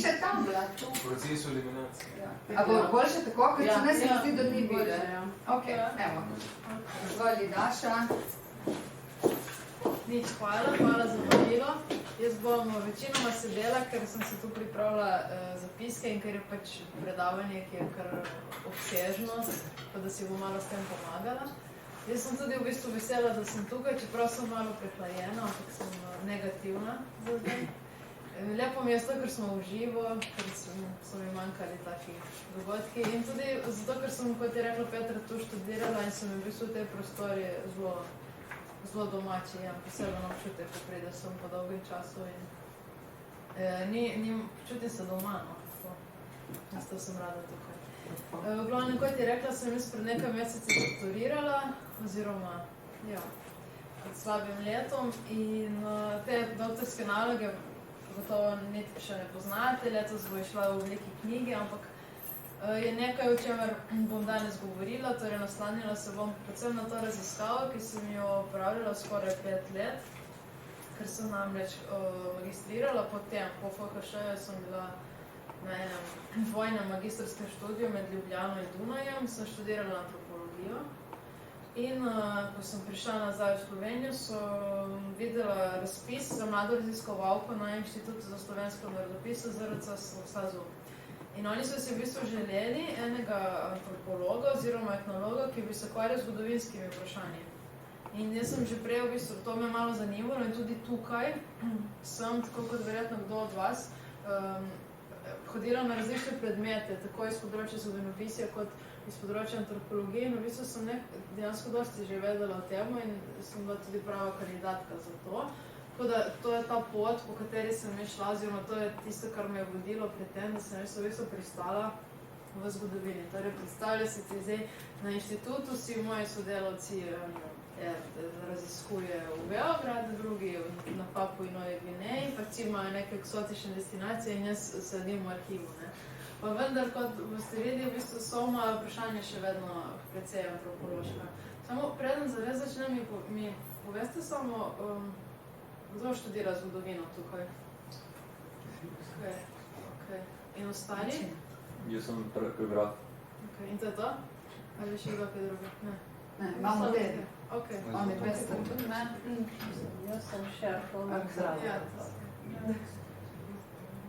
še tam bila. V procesu eliminacije. A bo boljše tako, kot se ne se zdi, da ni vide? Ok, evo. Zvoli Daša. Nič, hvala za vabilo. Jaz bom večinoma sedela, ker sem se tu pripravila zapiske in ker je pač predavanje, ki je kar obsežno, pa da si bom malo s tem pomagala. Jaz sem tudi v bistvu vesela, da sem tukaj, čeprav sem malo prehlajena, ampak sem negativna za zdaj. Lepo mesto, ker smo v živo, ker so mi manjkali taki dogodki in tudi zato, ker sem, kot je rekla Petra, tu študirala in sem v bistvu v tej prostori zelo domači, imam poseben občutek, ko pride sem po dolgem času in počutim se doma, no. Zato sem rada tukaj. V glavnem, kot je rekla, sem jaz pred nekaj meseci doktorirala, oziroma, pred slabim letom in te doktorske naloge gotovo niti še ne poznate, letos bo išla v obliki knjige, ampak je nekaj, o čemer bom danes govorila, torej naslanjala se bom predvsem na to raziskavo, ki sem jo opravljala skoraj 5 let, ker sem namreč magistrirala potem, po FHŠ-ju sem bila na enem dvojnem magistrskem študiju med Ljubljano in Dunajem, sem študirala antropologijo in ko sem prišla nazaj v Slovenijo, sem videla razpis za mlado raziskovalko na Inštitutu za slovensko narodopis ZRC SAZU. In oni so si v bistvu želeli enega antropologa oziroma etnologa, ki bi se ukvarjal z zgodovinskimi vprašanji. In jaz sem že prej v bistvu, to me malo zanimalo in tudi tukaj sem, tako kot verjetno kdo od vas, hodila na različne predmete, tako iz področja zgodovinopisja kot iz področja antropologije in v bistvu sem dejansko dosti že vedela o temu in sem bila tudi prava kandidatka za to. Tako da to je ta pot, po kateri sem šla, oziroma to je tisto, kar me je vodilo pri tem, da sem v bistvu pristala v zgodovini. Torej, predstavlja se ti zdaj na inštitutu, vsi moji sodelavci raziskujejo v Beogradu, drugi na Papui Novi Gvineji, pa vsi imajo neke eksotične destinacije in jaz sedim v arhivu. Pa vendar, kot boste videli, v bistvu so moja vprašanja še vedno precej antropološka. Samo preden zares začnem, mi poveste samo, kdo študira zgodovino tukaj? Ok. In ostali? Jaz sem geograf. Ok, in to je to? Ali še kdo kaj drugo? Ne. Ne, imamo dve. Ok. Oni dve sta tudi, ne? Jaz sem šerfovna zdravja.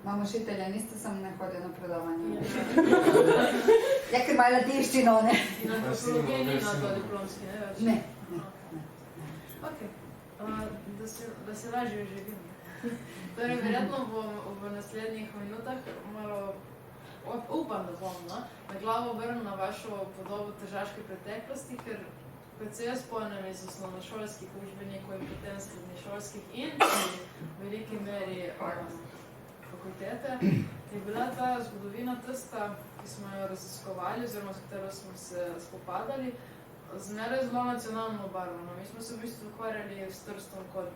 Imamo učitelja, niste samo ne hodili na predavanje. Ja, ker imajo ladinščino, ne? In antropologija ni na to diplomski, ne več? Ne. Ok. Da se lažje živim. Torej, verjetno bom v naslednjih minutah malo, upam, da bom, na glavo obrnila na vašo podobo težaške preteklosti, ker kot se jaz spomnim iz osnovnošolskih učbenikov in potem srednješolskih in v veliki meri fakultete, je bila ta zgodovina tista, ki smo jo raziskovali oziroma s katero smo se spopadali, zmeraj zelo nacionalno obarvano. Mi smo se v bistvu ukvarjali s Trstom kot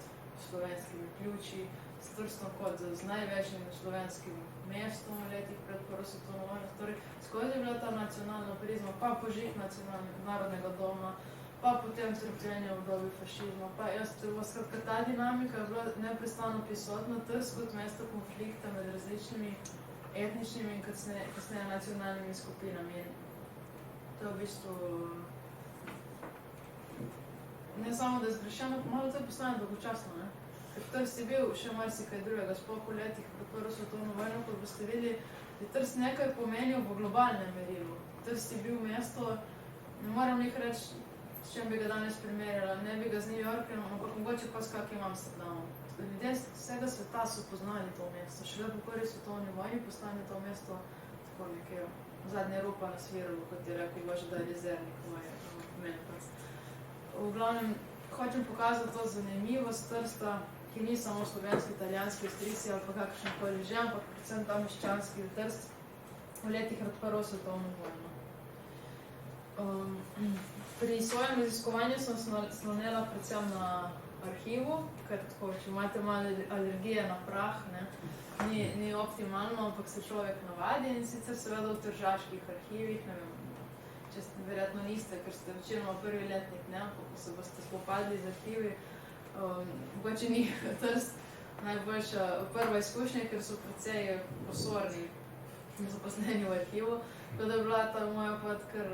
slovenskimi ključi, s Trstom kot z največjim slovenskim mestom v letih pred Prvo svetovno vojno. Torej, skozi je bila ta nacionalna prizma, pa požig narodnega doma, pa potem trpljenje v obdobju fašizma, pa skratka, ta dinamika je bila neprestano prisotna, Trst kot mesto konflikta med različnimi etničnimi in kasneje nacionalnimi skupinami. To je v bistvu ne samo, da je zgrešeno, pa malo to postane dolgočasno, ne? Ker Trst je bil še marsikaj drugega, sploh v letih pred Prvo svetovno vojno, kot boste videli, je Trst nekaj pomenil v globalnem merilu. Trst je bil mesto, ne moram nekaj reči, s čem bi ga danes primerjala, ne bi ga z New Yorkom, ampak mogoče pa s kakim Amsterdamom. Ljudje z vsega sveta so poznali to mesto, šele po Prvi svetovni vojni postane to mesto tako nekaj zadnje rupa na sviru, kot je rekel Božidar Jezernik, moj mentor. V glavnem, hočem pokazati to zanimivost Trsta, ki ni samo slovenski, italijanski, avstrijski ali pa kakšenkoli že, ampak predvsem ta meščanski Trst v letih pred Prvo svetovno vojno. Pri svojem raziskovanju sem slonela predvsem na arhivu, ker tako, če imate malo alergije na prah, ni optimalno, ampak se človek navadi in sicer seveda v tržaških arhivih, ne vem, če verjetno niste, ker ste večinoma prvi letnik, ne, ko se boste spopadli z arhivi, mogoče ni Trst najboljša prva izkušnja, ker so precej posorni zaposleni v arhivu. Tako da je bila ta moja pot kar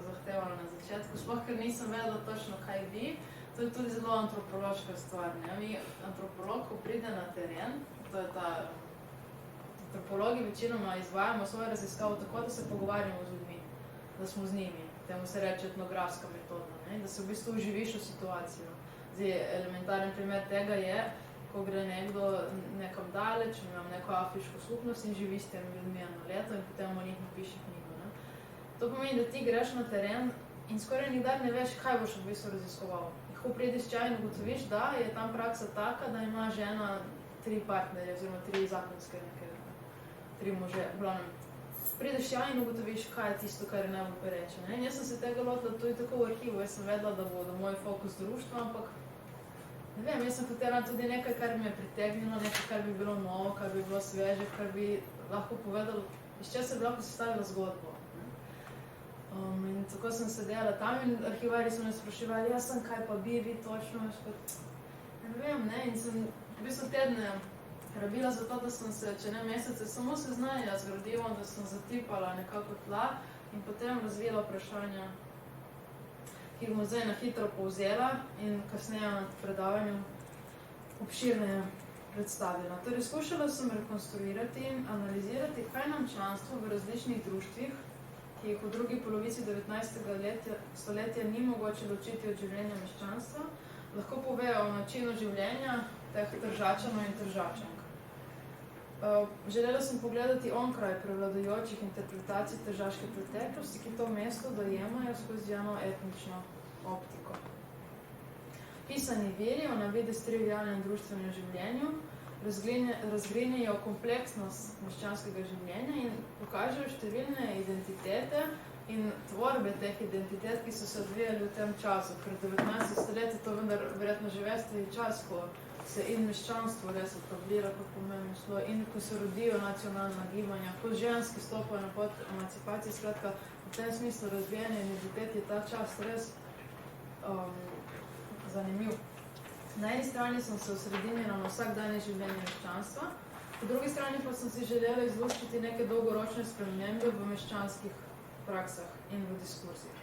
zahtevana na začetku. Sploh, ker nisem vedela točno, kaj bi. To je tudi zelo antropološka stvar. Mi antropolog, ko pride na teren, to je ta... Antropologi večinoma izvajamo svojo raziskavo tako, da se pogovarjamo z ljudmi, da smo z njimi. Temu se reče etnografska metoda, ne? Da se v bistvu vživiš v situacijo. Zdaj, elementaren primer tega je, ko gre nekdo nekam daleč, imam neko afriško skupnost in živi s temi ljudmi eno leto in potem o njih napiše knjigo. Ne? To pomeni, da ti greš na teren in skoraj nikdar ne veš, kaj boš v bistvu raziskoval. Ko prideš tja in ugotoviš, da je tam praksa taka, da ima žena 3 partnerje oziroma 3 zakonske neke, 3 može. Prideš tja in ugotoviš, kaj je tisto, kar je najbolj pereče. In jaz sem se tega lotila tudi tako v arhivu. Jaz sem vedela, da bo moj fokus društva, ampak ne vem, jaz sem hotela tudi nekaj, kar me je pritegnilo, nekaj, kar bi bilo novo, kar bi bilo sveže, kar bi lahko povedalo, iz česa bi lahko sestavila zgodbo. In tako sem sedela tam in arhivarji so me spraševali, jaz sem, kaj pa bi vi točno, ne vem, ne, in sem v bistvu tedne rabila za to, da sem se, če ne mesece, samo seznanila z gradivom, da sem zatipala nekako tla in potem razvila vprašanja, ki jih bom zdaj na hitro povzela in kasneje na predavanju obširneje predstavila. Torej, skušala sem rekonstruirati in analizirati, kaj nam članstvo v različnih društvih, ki jih v drugi polovici 19. stoletja ni mogoče ločiti od življenja meščanstva, lahko povejo o načinu življenja teh Tržačanov in Tržačank. Želela sem pogledati onkraj prevladujočih interpretacij tržaške preteklosti, ki to mesto dojemajo skozi eno etnično optiko. Pisani viri o navidez trivialnem društvenem življenju razgrinjajo kompleksnost meščanskega življenja in pokažejo številne identitete in tvorbe teh identitet, ki so se odvijali v tem času. Ker 19. stoletje to vendar verjetno že veste čas, ko se in meščanstvo res etablira kot pomembno slovo in ko se rodijo nacionalna gibanja, ko ženski stopajo na pot emancipacije. Skratka, v tem smislu razvijanja identitet je ta čas res zanimiv. Na eni strani sem se osredinila na vsakdanje življenje meščanstva, po drugi strani pa sem si želela izluščiti neke dolgoročne spremembe v meščanskih praksah in v diskurzih.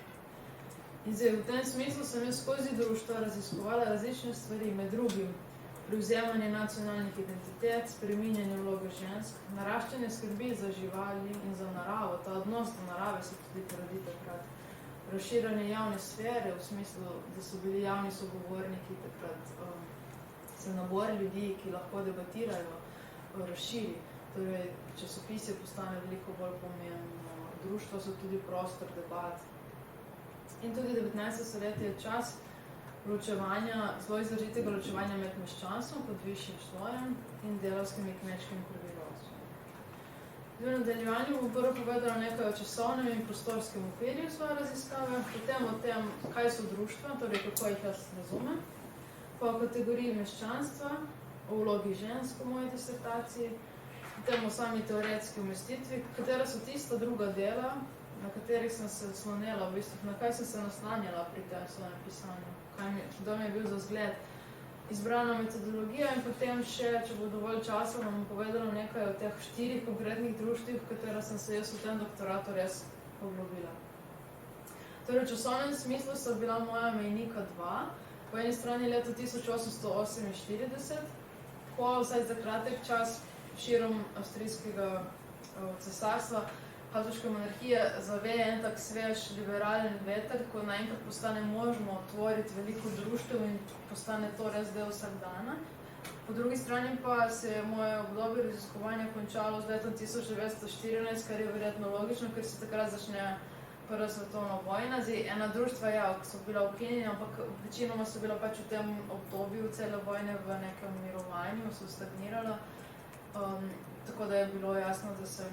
In zdaj, v tem smislu sem jaz skozi društva raziskovala različne stvari, med drugim prevzemanje nacionalnih identitet, spreminjanje vloge žensk, naraščanje skrbi za živali in za naravo, ta odnos do narave se tudi porodi takrat, razširanje javne sfere, v smislu, da so bili javni sogovorniki takrat, se nabor ljudi, ki lahko debatirajo, razširi. Torej, časopis je postane veliko bolj pomembno, društvo so tudi prostor debat. In tudi 19. stoletje je čas ločevanja, zelo izrazitega ločevanja med meščanstvom kot višjim slojem in delavskim in kmečkim prebivalstvom. V nadaljevanju bom prvo povedala nekaj o časovnem in prostorskem okvirju svoje raziskave, potem o tem, kaj so društva, torej kako jih jaz razumem, po kategoriji meščanstva, o vlogi žensk v moji disertaciji, potem o sami teoretski umestitvi, katera so tista druga dela, na katerih sem se slonila, v bistvu, na kaj sem se naslanjala pri tem svojem pisanju, kdo mi je bil za zgled, izbrana metodologija in potem še, če bo dovolj časa, vam povedala nekaj o teh 4 konkretnih društvih, v katera sem se jaz v tem doktoratu res poglobila. Torej, v časovnem smislu so bila moja mejnika 2, po eni strani leto 1848, ko vsaj za kratek čas širom avstrijskega cesarstva Habsburška monarhija zaveje en tak svež liberalen veter, ko naenkrat postane možno otvoriti veliko društev in postane to res del vsakdana. Po drugi strani pa se je moje obdobje raziskovanja končalo z letom 1914, kar je verjetno logično, ker se takrat začne Prva svetovna vojna. Zdaj, ena društva, ja, so bila ukinjena, ampak večinoma so bila pač v tem obdobju cele vojne v nekem mirovanju, so stagnirala. Tako da je bilo jasno, da sem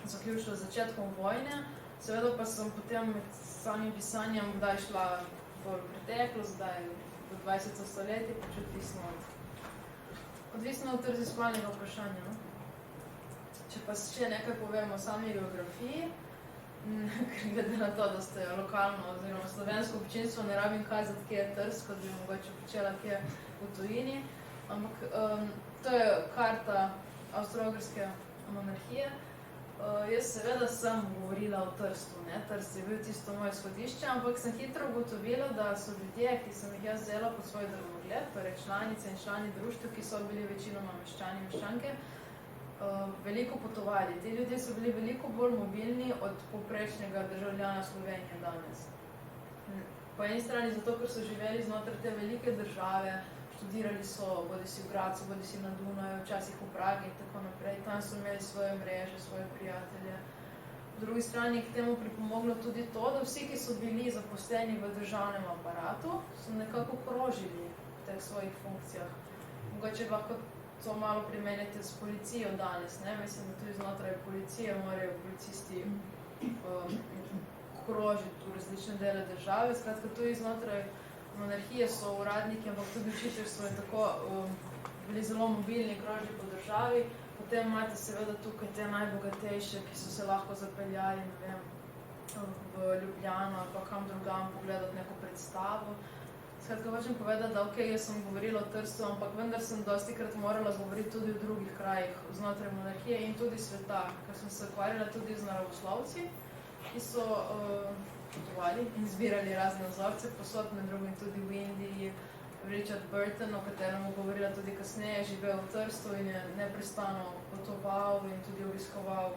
zaključila z začetkom vojne. Seveda pa sem potem med samim pisanjem kdaj šla bolj v preteklost, kdaj v 20. stoletje, pač odvisno od raziskovalnega vprašanja. No? Če pa še nekaj povemo o sami geografiji, ker glede na to, da ste lokalno oziroma slovensko občinstvo, ne rabim kazati, kje je Trst, kot bi mogoče počela kje v tujini. ampak to je karta Avstro-Ogrske monarhije. Jaz seveda sem govorila o Trstu, ne, Trst je bil tisto moje izhodišče, ampak sem hitro ugotovila, da so ljudje, ki sem jih jaz vzela pod svoj drugоглед, torej članice in člani društev, ki so bili večinoma meščani in meščanke, veliko potovali. Ti ljudje so bili veliko bolj mobilni od povprečnega državljana Slovenije danes. Po eni strani zato, ker so živeli znotraj te velike države, študirali so, bodisi v Gradcu, bodisi na Dunaju, včasih v Pragi in tako naprej. Tam so imeli svoje mreže, svoje prijatelje. Po drugi strani je k temu pripomoglo tudi to, da vsi, ki so bili zaposleni v državnem aparatu, so nekako krožili v teh svojih funkcijah. Mogoče lahko to malo primenjate s policijo danes, ne? Mislim, da tudi znotraj policije morajo policisti krožiti v različne dele države. Skratka, tudi znotraj monarhije so uradniki, ampak tudi učiteljstvo je tako bili zelo mobilni, krožili po državi. Potem imate seveda tukaj te najbogatejše, ki so se lahko zapeljali, ne vem, v Ljubljano ali pa kam drugam pogledati neko predstavo. Skratka, hočem povedati, da jaz sem govorila o Trstu, ampak vendar sem dostikrat morala govoriti tudi v drugih krajih znotraj monarhije in tudi sveta, ker sem se ukvarjala tudi z naravoslovci, ki so potovali in zbirali razne vzorce, posod med drugim tudi v Indiji. Richard Burton, o katerem govorila tudi kasneje, živel v Trstu in je neprestano potoval in tudi obiskoval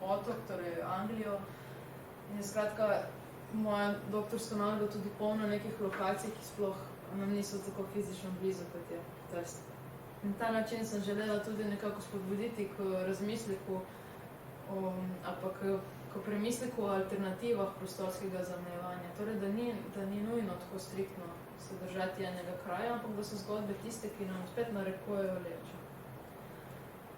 otok, torej Anglijo. In skratka, moja doktorska naloga tudi polna nekih lokacij, ki sploh nam niso tako fizično blizu, kot je Trst. In ta način sem želela tudi nekako spodbuditi k razmisliku k premisliku o alternativah prostorskega zamejevanja. Torej, da ni nujno tako striktno se držati enega kraja, ampak da so zgodbe tiste, ki nam spet narekujejo lečo.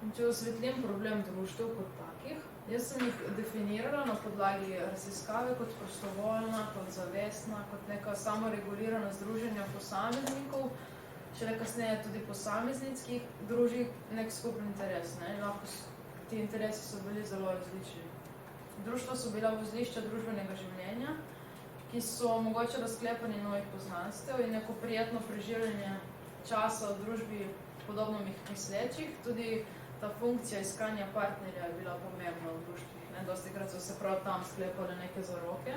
In če osvetlim problem društev kot takih, jaz sem jih definirala na podlagi raziskave kot prostovoljna, kot zavestna, kot neka samoregulirana združenja posameznikov, šele kasneje tudi posameznic, ki jih druži nek skupni interes. Ti interesi so bili zelo različni. Društva so bila vozlišča družbenega življenja, ki so omogočala sklepanje novih poznanstev in neko prijetno preživljanje časa v družbi podobno mislečih. Tudi ta funkcija iskanja partnerja je bila pomembna v društvih. Dostikrat so se prav tam sklepale neke zaroke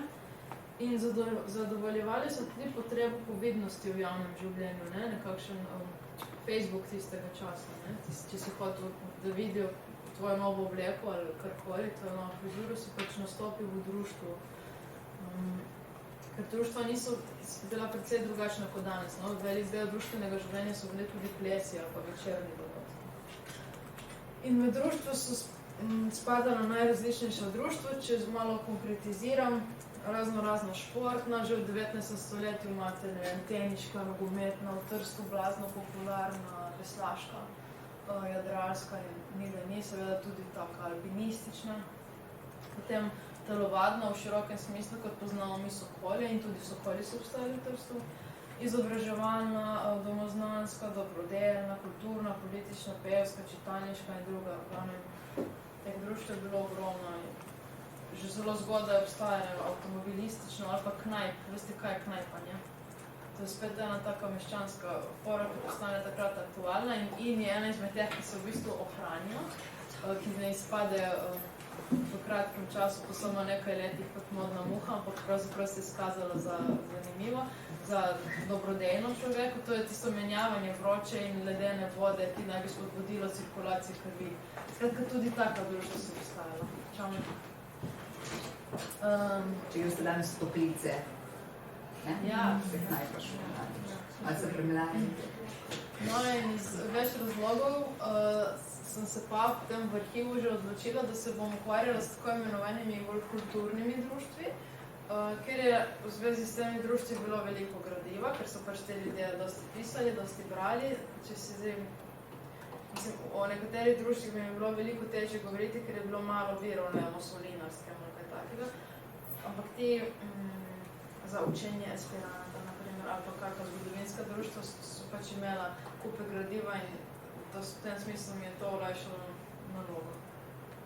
in zadovoljevali so tudi potrebo po vidnosti v javnem življenju, nekakšen Facebook tistega časa. Če si hotel, da vidijo tvojo novo obleko ali karkoli, tvojo novo frizuro, si pač nastopil v društvu. Ker društva niso bila precej drugačna kot danes. Velik del društvenega življenja so bili tudi plesi ali pa večerni dogodki. In med društvo so spadala najrazličnejša društva, če malo konkretiziram, razna športna, že v 19. stoletju imate teniška, nogometna, v Trstu blazno popularna, veslaška, jadralska in seveda tudi taka alpinistična. Potem telovadna v širokem smislu, kot poznamo mi Sokolje in tudi Sokoli so obstajali v Trstu. Izobraževalna, domoznanska, dobrodelna, kulturna, politična, pevska, čitalniška in druga. Teh društev je bilo ogromno. Že zelo zgodaj obstajajo avtomobilistično ali pa knajp. Veste, kaj je knajpa, ne? To je spet ena taka meščanska fora, ki postane takrat aktualna in je ena izmed teh, ki se v bistvu ohranijo, ki ne izpade v kratkem času, po samo nekaj letih kot modna muha, ampak pravzaprav se je izkazala za zanimivo, za dobrodejno človeku. To je tisto menjavanje vroče in ledene vode, ki naj bi spodbudilo cirkulacijo krvi. Skratka, tudi taka društva so obstajala. Čau. Če greste danes v toplice, Ja. se knajpaš, ali se premljajate? No in iz več razlogov sem se pa potem v arhivu že odločila, da se bom ukvarjala s tako imenovanimi bolj kulturnimi društvi, ker je v zvezi s temi društvi bilo veliko gradiva, ker so pač te ljudje dosti pisali, dosti brali. Če si zdaj, mislim, o nekaterih društvih mi je bilo veliko težje govoriti, ker je bilo malo virov, o Solinarske ali kaj takega. Ampak ti za učenje Esperanta, naprimer, ali pa kakva zgodovinska društva so pač imela kupe gradiva in v tem smislu mi je to olajšalo nalogo.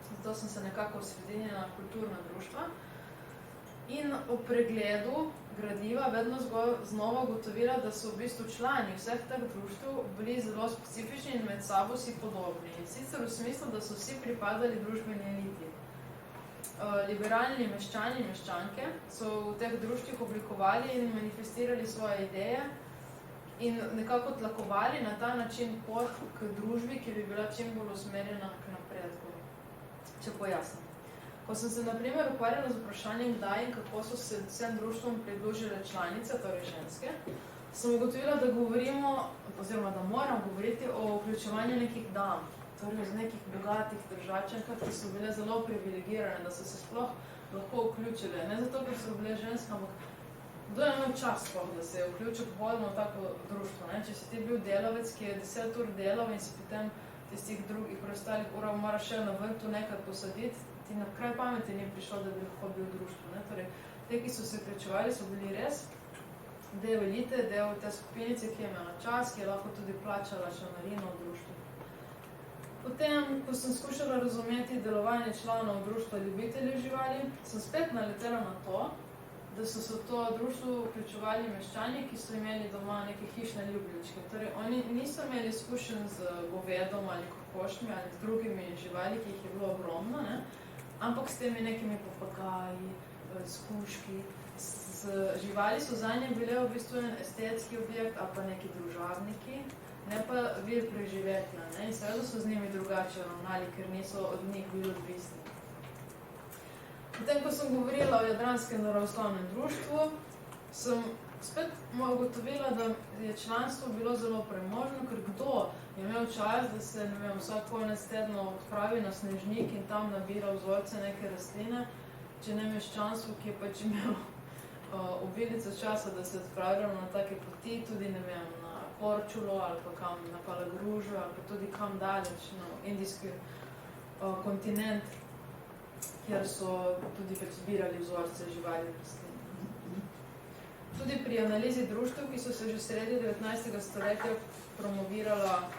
Zato sem se nekako osredinila na kulturna društva. In ob pregledu gradiva vedno znova ugotovila, da so v bistvu člani vseh teh društev bili zelo specifični in med sabo si podobni. In sicer v smislu, da so vsi pripadali družbeni eliti. Liberalni meščani in meščanke so v teh društvih oblikovali in manifestirali svoje ideje in nekako tlakovali na ta način pot k družbi, ki bi bila čim bolj usmerjena k napredku. Če pojasnim. Ko sem se, na primer, ukvarjala z vprašanjem, kdaj in kako so se vsem društvom pridružile članice, torej ženske, sem ugotovila, da govorimo, oziroma da moram govoriti o vključevanju nekih dam, torej z nekih bogatih državčankah, ki so bile zelo privilegirane, da so se sploh lahko vključile. Ne zato, ker so bile ženske, ampak kdo je imel čas sploh, da se je vključil pohodno v tako društvo. Ne? Če si ti bil delavec, ki je 10 ur delal in si potem tistih drugih preostalih urav moraš še na vrtu nekaj posaditi, ti na kraj pameti ni prišlo, da bi lahko bil v društvu. Ne? Torej, te, ki so se vključevali, so bili res del elite, del te skupinice, ki je imela čas, ki je lahko tudi plačala članarino v društvu. Potem, ko sem skušala razumeti delovanje članov društva ljubiteljev živali, sem spet naletela na to, da so se v to društvo vključevali meščani, ki so imeli doma neke hišne ljubljenčke. Torej, oni niso imeli izkušenj z govedom ali kokošmi ali z drugimi živali, ki jih je bilo ogromno, ne? Ampak s temi nekimi papagaji, skuški. Živali so zanje bile v bistvu en estetski objekt ali pa neki družabniki, ne pa vir preživetja. Ne? In seveda so z njimi drugače ravnali, ker niso od njih bili odvisni. Potem, ko sem govorila o Jadranskem naravoslovnem društvu, sem spet ugotovila, da je članstvo bilo zelo premožno, ker kdo je imel čas, da se vsak konec tedna odpravi na snežnik in tam nabira vzorce neke rastline, če ne meščanstvo, ki je pač imel obilico časa, da se odpravljamo na take poti, tudi na Korčulo ali pa kam na Palagružo ali pa tudi kam daleč na indijski kontinent, kjer so tudi pač zbirali vzorce živali in rastlin. Tudi pri analizi društev, ki so se že sredi 19. stoletja promovirala,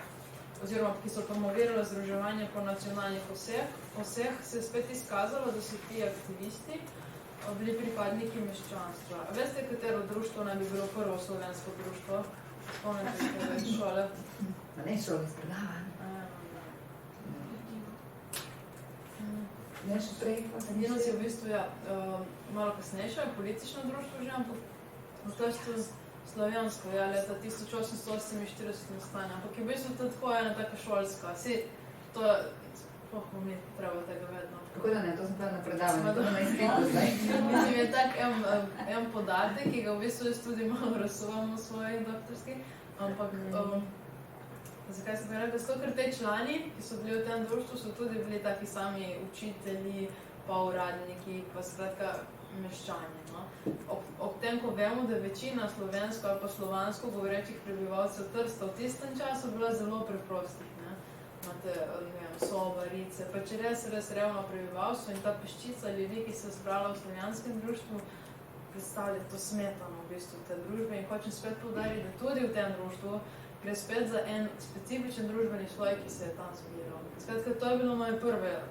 oziroma ki so promovirala združevanje po nacionalnih oseh, se je spet izkazalo, da so ti aktivisti bili pripadniki meščanstva. A veste, katero društvo naj bi bilo prvo slovensko društvo? Spomnite se iz šole? Pa ne šole, iz predavanja. Ne še prej, pa se Edino si v bistvu, malo kasnejše, politično društvo že, ampak to je slovensko, leta 1848 nastane, ampak je v bistvu to tako ena taka šolska. To je, sploh mi treba tega vedno. Kako da ne, to sem prav na predavanju, to na izpitu zdaj. Mislim, je tak en podatek, ki ga v bistvu jaz tudi malo razsuvamo v svojih doktorskih, ampak zakaj sem ga rekla? Zato, ker te člani, ki so bili v tem društvu, so tudi bili taki sami učitelji, pa uradniki, pa skratka meščani. No? Ob tem, ko vemo, da je večina slovensko ali pa slovansko govorečih prebivalcev Trsta v tistem času bila zelo preprostih. Ne? Imate, sobarice, pa če res revno prebivalstvo in ta peščica ljudi, ki se je zbrala v slovenjskem društvu, predstavlja to smetano v bistvu te družbe in hočem spet poudariti, da tudi v tem društvu gre spet za en specifičen družbeni sloj, ki se je tam zbiral. Skratka, to je bilo moje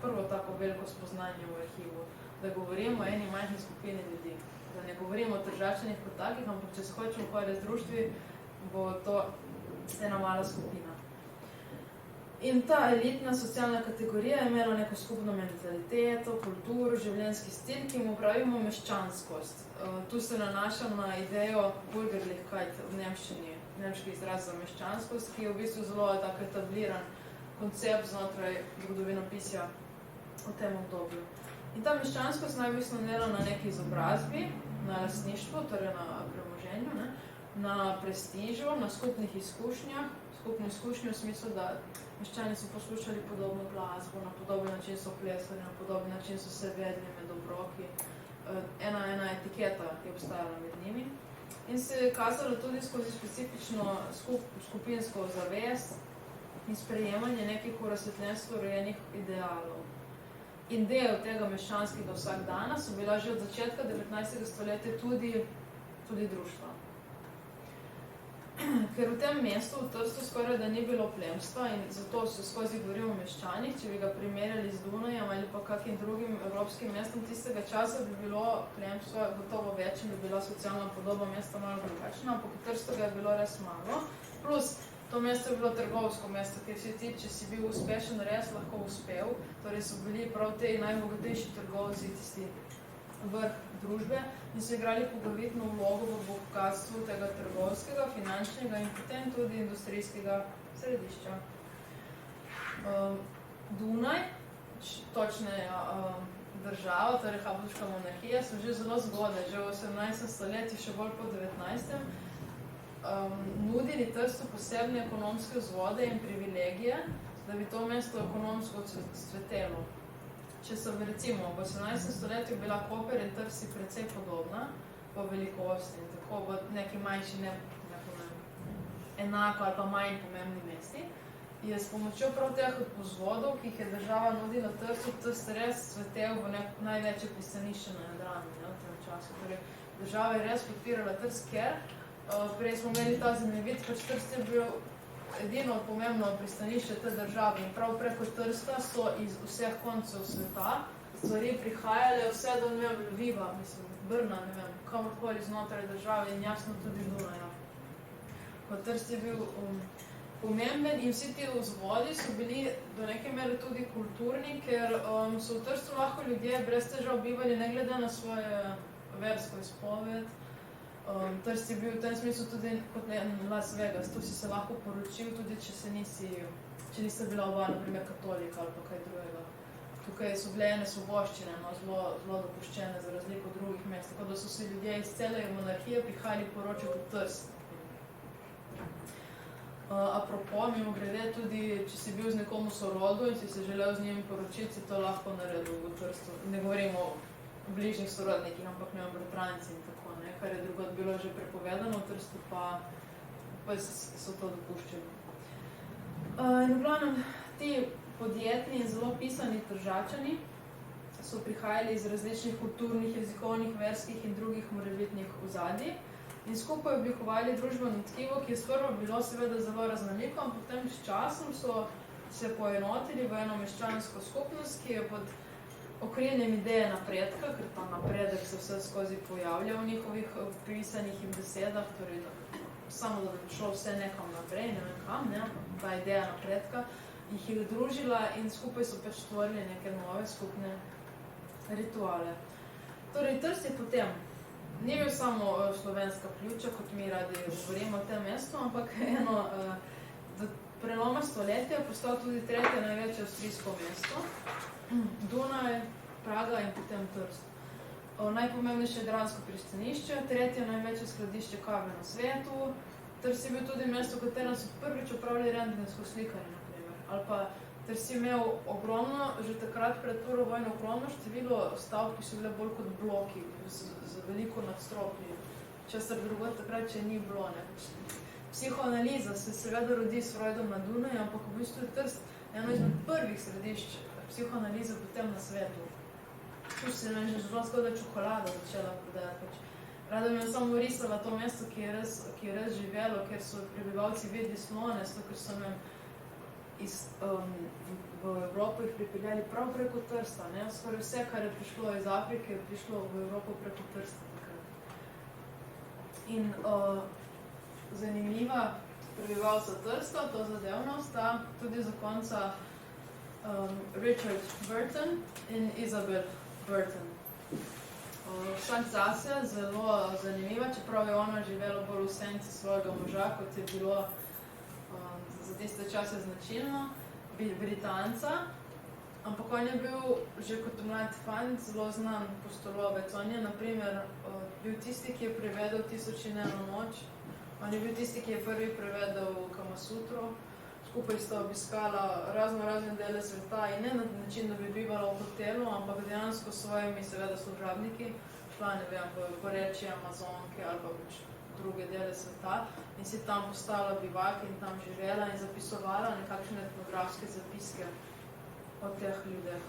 prvo tako veliko spoznanje v arhivu, da govorimo o eni majhni skupini ljudi. Da ne govorimo o Tržačanih kot takih, ampak če se hočemo ukvarjati z društvi, bo to ena mala skupina. In ta elitna socialna kategorija je imela neko skupno mentaliteto, kulturo, življenjski stil, ki mu pravimo meščanskost. Tu se nanašam na idejo Bürgerlichkeit v nemščini, nemški izraz za meščanskost, ki je v bistvu zelo tak etabliran koncept znotraj zgodovinopisja v tem obdobju. In ta meščanskost naj bi slonela na neki izobrazbi, na lastništvu, torej na premoženju, ne? Na prestižu, na skupnih izkušnjah, skupno izkušnjo v smislu, da meščani so poslušali podobno glasbo, na podoben način so plesali, na podoben način so se vedli med obroki. Ena etiketa je obstajala med njimi. In se je kazalo tudi skozi specifično skupinsko zavest in sprejemanje nekih v razsvetljenstvu urejenih idealov. In del tega meščanskega vsakdana so bila že od začetka 19. stoletja tudi društva. ker v tem mestu, v Trstu, skoraj da ni bilo plemstva in zato se skozi govorimo o meščanih, če bi ga primerjali z Dunajem ali pa kakim drugim evropskim mestom tistega časa, bi bilo plemstvo gotovo več in bi bila socialna podoba mesta malo drugačna, ampak v Trstu ga je bilo res malo. Plus, to mesto je bilo trgovsko mesto, ker si ti, če si bil uspešen, res lahko uspel, torej so bili prav te najbogatejši trgovci, tisti vrh družbe in so igrali poglavitno vlogo v bogatstvu tega trgovskega, finančnega in potem tudi industrijskega središča. Dunaj, točneje država, torej Habsburška monarhija, so že zelo zgodaj, že v 18. stoletju, še bolj po 19. Nudili Trstu posebne ekonomske vzvode in privilegije, da bi to mesto ekonomsko cvetelo. Če so recimo v 18. stoletju bila Koper in Trst precej podobna po velikosti in tako v neki manjši, enako ali pa manj pomembni mesti, je s pomočjo prav teh vzvodov, ki jih je država nudila Trstu, Trst res cvetel v največje pristanišče na Jadranu v tem času. Torej, država je res podpirala Trst, ker prej smo imeli ta zemljevid, pač Trst je bil edino pomembno pristanišče te države in prav preko Trsta so iz vseh koncev sveta stvari prihajale vse do, ne vem, Lviva, Brna, ne vem, kamorkoli znotraj države in jasno tudi Dunaja. Trst je bil pomemben in vsi ti vzvodi so bili do neke mere tudi kulturni, ker so v Trstu lahko ljudje brez težav bivali ne glede na svoje versko izpoved. Trst je bil v tem smislu tudi kot Las Vegas, tu si se lahko poročil, tudi če niste bila oba, na primer, katolika ali pa kaj drugega. Tukaj so bile ene svoboščine, zelo dopuščene za razliko drugih mest, tako da so se ljudje iz cele monarhije prihajali poročati v Trst. Apropo, mimogrede, tudi če si bil z nekomu sorodu in si se želel z njim poročiti, si to lahko naredil v Trstu. Ne govorimo o bližnjih sorodnikih, ampak ne o bratranci in tako, ne, kar je drugod bilo že prepovedano, v Trstu pa so to dopuščali. In v glavnem, ti podjetni in zelo pisani Tržačani so prihajali iz različnih kulturnih, jezikovnih, verskih in drugih morebitnih ozadij in skupaj oblikovali družbeno tkivo, ki je sprva bilo seveda zelo raznoliko, ampak potem s časom so se poenotili v eno meščansko skupnost, ki je pod okriljem ideje napredka, ker ta napredek se vse skozi pojavlja v njihovih pisanih in besedah, torej samo da bi šlo vse nekam naprej, ne vem kam, ne, ta ideja napredka, jih je družila in skupaj so pač stvorili neke nove skupne rituale. Torej, Trst je potem ni bil samo slovenska pljuča, kot mi radi govorimo o tem mestu, ampak eno do preloma stoletja postal tudi tretje največje avstrijsko mesto. Dunaj, Praga in potem Trst. Najpomembnejše jadransko pristanišče, tretje največje skladišče kave na svetu. Trst je bil tudi mesto, v katerem so prvič opravili rentgensko slikanje, na primer. Ali pa Trst je imel ogromno, že takrat pred prvo vojno ogromno število stavb, ki so bile bolj kot bloki, z veliko nadstropji. Česar drugod takrat, če ni bilo, ne. Psihoanaliza se seveda rodi s Freudom na Dunaju, ampak v bistvu je Trst eno izmed prvih središč psihoanalize potem na svetu. Tu se je že zelo skoraj čokolada začela prodajati. Rada mi je samo risala to mesto, ki je res živelo, ker so prebivalci videli slone, ker so v Evropo jih pripeljali prav preko Trsta. Skoraj vse, kar je prišlo iz Afrike, je prišlo v Evropo preko Trsta takrat. In zanimiva prebivalca Trsta, to zadevnost, sta tudi za konca Richard Burton in Isabel Burton. Vsak zase zelo zanimiva, čeprav je ona živela bolj v senci svojega moža, kot je bilo za tiste čase značilno, Britanca, ampak on je bil že kot mlad fant zelo znan postolovec. On je, na primer, bil tisti, ki je prevedel 1001 noč, on je bil tisti, ki je prvi prevedel Kamasutro, skupaj sta obiskala razne dele sveta in ne na način, da bi bivala v hotelu, ampak dejansko s svojimi seveda služabniki šla, ne vem, v porečje Amazonke ali pa druge dele sveta in si tam postala bivak in tam živela in zapisovala nekakšne etnografske zapiske o teh ljudeh.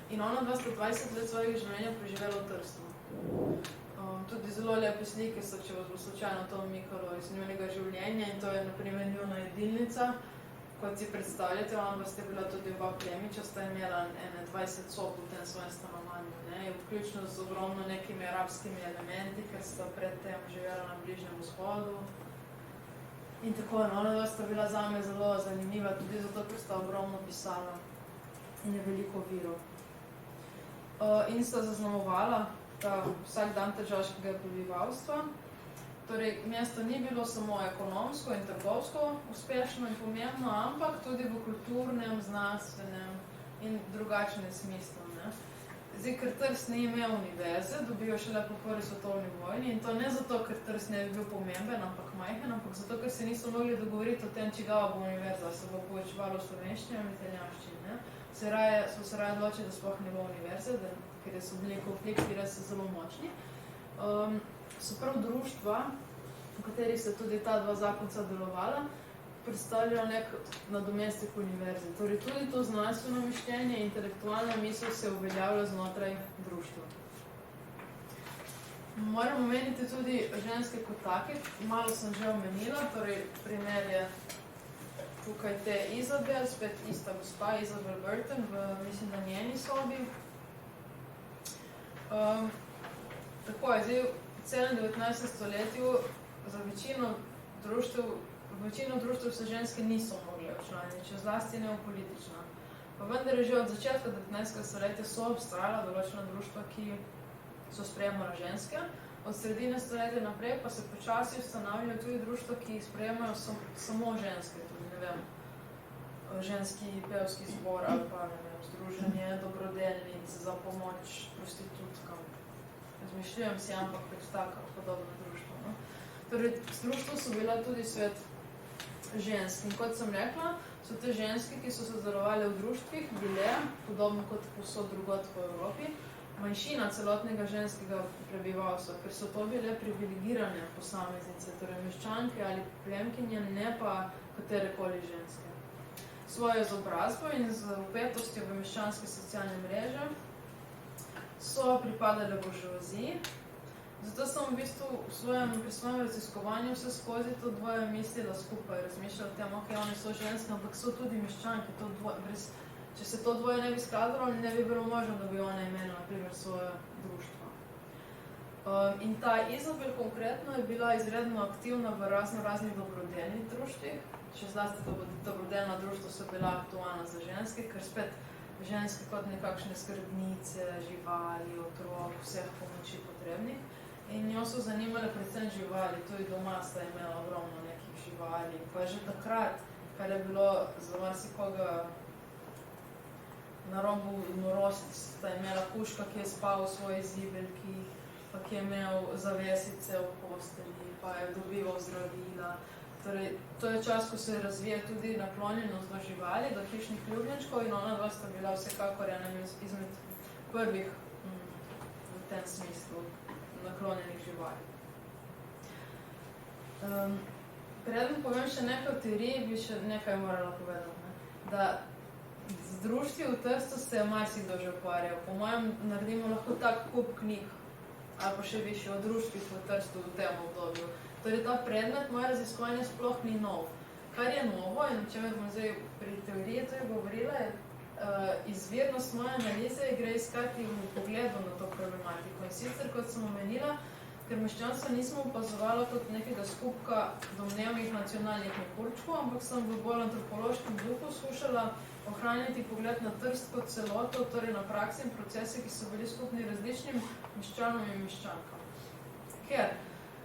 In ona 20 let svojega življenja preživela v Trstu. Tudi zelo lepe slike so, če vas bo slučajno to omikalo iz njunega življenja in to je naprimer njuna jedilnica. Kot si predstavljate, on vas je bila tudi oba plemiča, sta imela 20 sob v tem svojem stanovanju, ne, vključno z ogromno nekimi arabskimi elementi, ker sta predtem živela na Bližnjem vzhodu. In tako, ona sta bila zame zelo zanimiva, tudi zato, ker sta ogromno pisala in je veliko virov. In sta zaznamovala vsak dan tržaškega prebivalstva. Torej, mesto ni bilo samo ekonomsko in trgovsko uspešno in pomembno, ampak tudi v kulturnem, znanstvenem in drugačnem smislu. Ne? Zdaj, ker Trst ni imel univerze, dobijo šele po prvi svetovni vojni in to ne zato, ker Trst ne bi bil pomemben, ampak majhen, ampak zato, ker se niso mogli dogovoriti o tem, čigava bo univerza, se bo poučevalo v slovenščini in italijanščini. Ne? So se raje odločili, da sploh ne bo univerze, ker so bili konflikti res zelo močni. So prav društva, v katerih se tudi ta dva zakonca delovala, predstavljajo nek nadomestek univerze. Torej tudi to znanstveno mišljenje, intelektualna misel se uveljavlja znotraj društva. Moram omeniti tudi ženske kot take, malo sem že omenila, torej primer je tukaj te Izabel, spet ista gospa, Isabel Burton, mislim, da njeni sobi. Tako je, zdaj v celem 19. stoletju za večino društev se ženske niso mogle včlaniti, če zlasti ne v politična. Pa vendar je že od začetka 19. stoletja so obstajala določena društva, ki so sprejemala ženske. Od sredine stoletja naprej pa se počasi ustanavljajo tudi društva, ki sprejemajo samo ženske, tudi ne vem, ženski pevski zbor ali pa ne vem, združenje dobrodelnic za pomoč prostitutkam. Razmišljujem si, ampak pač taka podobna društva. No? Torej, s društvom so bila tudi svet žensk. In kot sem rekla, so te ženske, ki so se delovale v društvih, bile, podobno kot povsod drugot po Evropi, manjšina celotnega ženskega prebivalstva, ker so to bile privilegirane posameznice, torej meščanke ali plemkinje, ne pa katerekoli ženske. Svojo izobrazbo in z vpetostjo v meščanske socialne mreže so pripadale buržoaziji. Zato sem v bistvu pri svojem raziskovanju vse skozi to dvoje mislila skupaj, razmišljala o tem, ok, one so ženske, ampak so tudi meščanke. Če se to dvoje ne bi skladalo, ne bi bilo možno, da bi ona imela, na primer, svoje društvo. In ta Izabel konkretno je bila izredno aktivna v raznih dobrodelnih društvih. Še zlasti dobrodelna društva so bila aktualna za ženske, ker spet ženske kot nekakšne skrbnice, živali, otrok, vseh pomoči potrebnih. In njo so zanimale predvsem živali, tudi doma sta imela ogromno nekih živali. Pa že takrat, kar je bilo za marsikoga na robu norosti, sta imela kužka, ki je spal v svoji zibelki, pa ki je imel zavesice v postelji, pa je dobival zdravila. Torej, to je čas, ko se razvija tudi naklonjenost do živali, do hišnih ljubljenčkov in ona dva sta bila vsekakor ena izmed prvih v tem smislu naklonjenih živali. Preden povem še nekaj o teoriji, bi še nekaj morala povedati. Ne? Da z društvi v Trstu se marsikdo že ukvarjal. Po mojem naredimo lahko tak kup knjig, ali pa še više o društvih v Trstu v tem obdobju. Torej, ta predmet moje raziskovanje sploh ni nov. Kar je novo in o čemer bom zdaj pri teoriji tudi govorila, je izvirnost moje analize gre iskati v pogledu na to problematiko. In sicer, kot sem omenila, ker meščanstva nismo opazovali kot nekega skupka domnevnih nacionalnih mehurčkov, ampak sem v bolj antropološkem duhu skušala ohraniti pogled na Trst kot celoto, torej na prakse in procese, ki so bili skupni različnim meščanom in meščankam. Ker,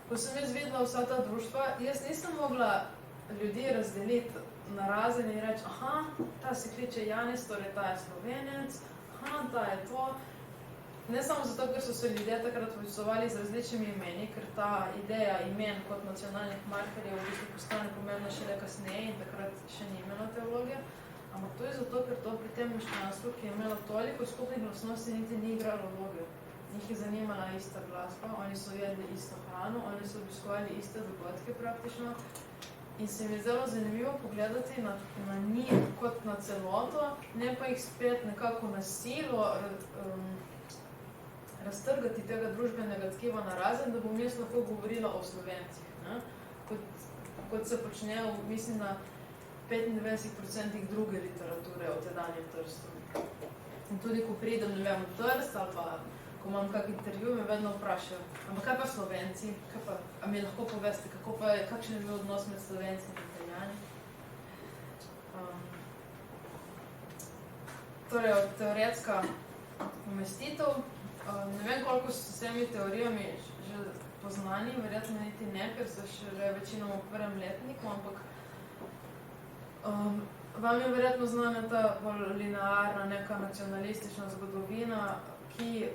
ko sem jaz videla vsa ta društva, jaz nisem mogla ljudi razdeliti na razen in reči, aha, ta se kliče Janis, torej ta je Slovenec, aha, ta je to. Ne samo zato, ker so se ljudje takrat povezovali z različnimi imeni, ker ta ideja imen kot nacionalnih markerjev v bistvu postane pomembna šele kasneje in takrat še ni imela te vloge, ampak to je zato, ker to pri tem meščanstvu, ki je imelo toliko skupnih lastnosti, niti ni igralo vloge. Njih je zanimala ista glasba, oni so jedli isto hrano, oni so obiskovali iste dogodke praktično. In se mi je zelo zanimivo pogledati na njih kot na celoto, ne pa jih spet nekako na silo raztrgati tega družbenega tkiva na razen, da bom jaz lahko govorila o Slovencih. Ne? Kot se počne, mislim, na 95% druge literature o tedanjem Trstu. In tudi, ko pridem, ne vem, v Trst ali pa ko imam kak intervju, me vedno vprašajo, ampak kaj pa Slovenci? A mi lahko poveste, kakšen je bil odnos med Slovenci in Italijani? Torej, teoretska umestitev. Ne vem, koliko s vsemi teorijami že poznani, verjetno niti ne, ker so še večinoma v prvem letniku, ampak vam je verjetno znana ta bolj linearna, neka nacionalistična zgodovina, ki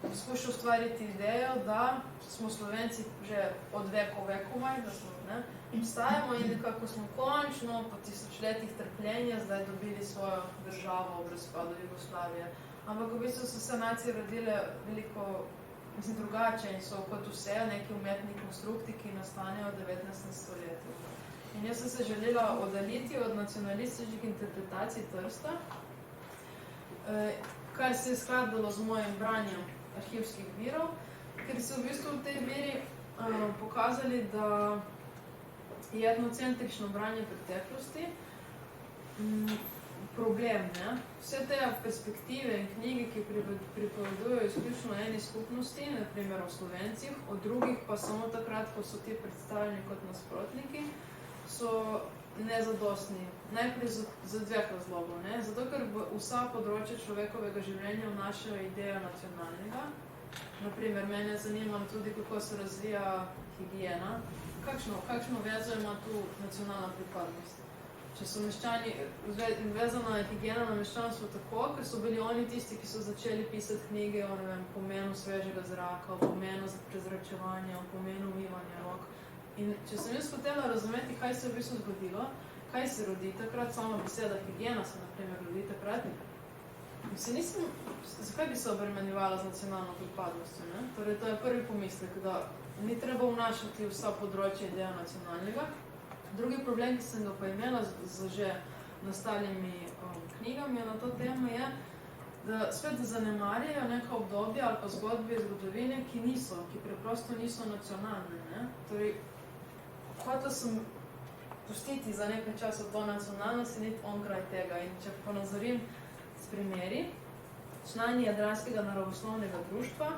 poskuša ustvariti idejo, da smo Slovenci že od vekovaj, da smo, ne, obstajamo in nekako smo končno po tisočletjih trpljenja zdaj dobili svojo državo ob razpadu Jugoslavije. Ampak v bistvu so se nacije rodile veliko, mislim, drugače in so kot vse neki umetni konstrukti, ki nastanejo v 19. stoletju. In jaz sem se želela oddaliti od nacionalističnih interpretacij Trsta, kaj se je skladalo z mojim branjem arhivskih virov, ker so v bistvu v tej viri pokazali, da je etnocentrično branje preteklosti problem, ne? Vse te perspektive in knjige, ki pripovedujejo izključno eni skupnosti, na primer o Slovencih, o drugih pa samo takrat, ko so ti predstavljeni kot nasprotniki, so nezadostni. Najprej za dveh razlogov, ne? Zato, ker vsa področja človekovega življenja vnašajo idejo nacionalnega. Naprimer, mene zanima tudi, kako se razvija higiena. Kakšno vezo ima tu nacionalna pripadnost? Če so meščani, vezana je higiena na meščanstvo tako, ker so bili oni tisti, ki so začeli pisati knjige o, ne vem, pomenu svežega zraka, o pomenu prezračevanja, o pomenu umivanja rok. In če sem jaz hotela razumeti, kaj se je v bistvu zgodilo, kaj se rodi takrat, sama beseda higiena se naprimer rodi takrat, zakaj bi se obremenjevala z nacionalno pripadnostjo, ne? Torej, to je prvi pomislek, da ni treba vnašati vsa področja ideja nacionalnega. Drugi problem, ki sem ga pa imela z že nastavljenimi knjigami na to temo, je, da spet zanemarjajo neka obdobja ali pa zgodbe zgodovine, ki preprosto niso nacionalne, ne? Torej, hotel sem pustiti za nekaj časa to nacionalnost in iti onkraj tega. In če ponazorim s primeri, člani Jadranskega naravoslovnega društva,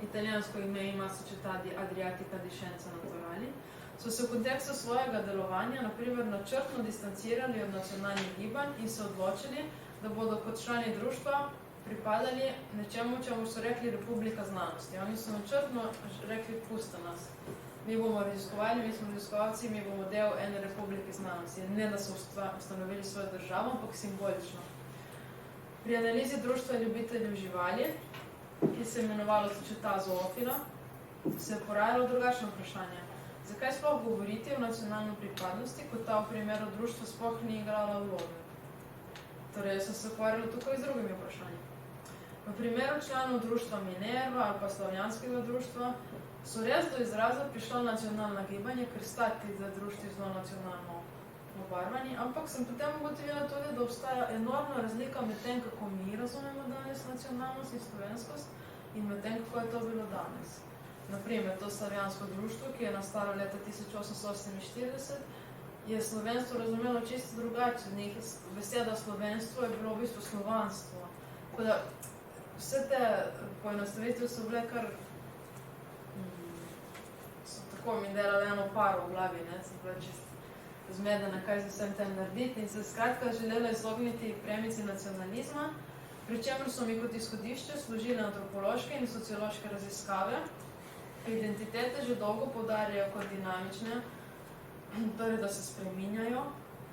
italijansko ime ima Società Adriatica di Scienza Naturali, so se v kontekstu svojega delovanja naprimer načrtno distancirali od nacionalnih gibanj in se odločili, da bodo kot člani društva pripadali nečemu, čemu so rekli Republika znanosti. Oni so načrtno rekli, puste nas. Mi bomo raziskovali, mi smo raziskovalci, mi bomo del ene Republike znanosti. Ne, da so ustanovili svojo državo, ampak simbolično. Pri analizi društva ljubiteljev živali, ki se je imenovalo Società Zoofila, se je porajalo drugačno vprašanje. Zakaj sploh govoriti o nacionalni pripadnosti, kot ta v primeru društva sploh ni igrala vloge? Torej, so se ukvarjali tukaj z drugimi vprašanji. V primeru članov društva Minerva ali pa Slavjanskega društva so res do izraza prišla nacionalna gibanja, ker sta ti za društvi zelo nacionalno obarvani, ampak sem potem ugotovila tudi, da obstaja enormna razlika med tem, kako mi razumemo danes nacionalnost in slovenskost in med tem, kako je to bilo danes. Naprimer, to Slavjansko društvo, ki je nastalo leta 1848, je slovenstvo razumelo čisto drugače. Beseda slovenstvo je bilo v bistvu slovanstvo. Tako da vse te poenostavitve so bile kar so tako mi delali eno paro v glavi, ne? Sem bila čisto zmedena, kaj z vsem tem narediti in se skratka želela izogniti premici nacionalizma, pri čemer so mi kot izhodišče služile antropološke in sociološke raziskave. Identitete že dolgo poudarjajo kot dinamične, torej da se spreminjajo,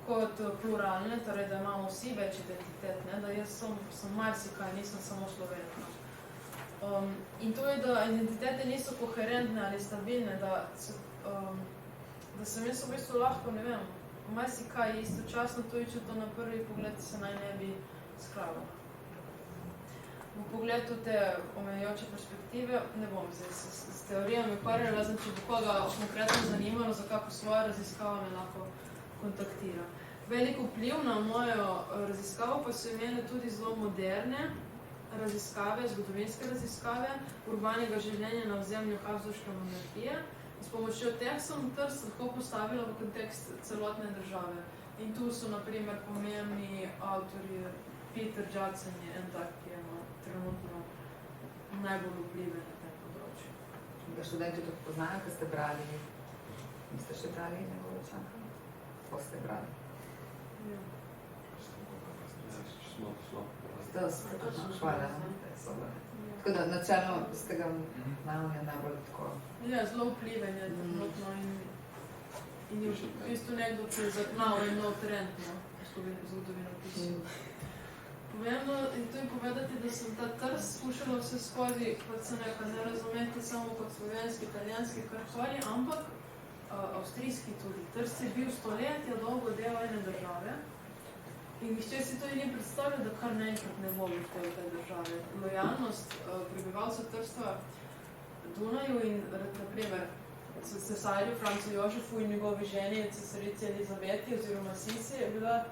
kot pluralne, torej da imamo vsi več identitet, ne? Da jaz sem marsikaj, nisem samo Slovenka. In to je, da identitete niso koherentne ali stabilne, da sem jaz v bistvu lahko, ne vem, marsikaj istočasno, tudi če to na prvi pogled se naj ne bi skladalo. V pogledu te omejujoče perspektive ne bom zdaj s teorijami ukvarjala, razen če bo koga konkretno zanimalo, za kako svojo raziskavo me lahko kontaktira. Veliko vpliv na mojo raziskavo pa so imele tudi zelo moderne raziskave, zgodovinske raziskave urbanega življenja na ozemlju Habsburške monarhije. S pomočjo teh sem Trst lahko postavila v kontekst celotne države. In tu so, na primer, pomembni avtorji. Peter Judson je en tak, ki je trenutno najbolj vpliven na tem področju. Da študenti to poznajo, ker ste brali, niste še brali njegove članke? Ko ste brali? Ja. Hvala. Tako da načelno ste ga najbolj tako... Ja, zelo vpliven je trenutno in je v bistvu nekdo, ki je zagnal en nov trend, zgodovinopisu. Pomembno je tudi povedati, da sem ta Trst skušala vse skozi, kot se ne razumeti samo kot slovenski, italijanski, karkoli, ampak avstrijski tudi. Trst je bil stoletja dolgo del ene države in nihče si tudi ni predstavljal, da kar naenkrat ne bo več del te države. Lojalnost prebivalcev Trstva Dunaju in, naprimer, cesarju Francu Jožefu in njegovi ženi, cesarici Elizabeti oziroma Sisi, je bila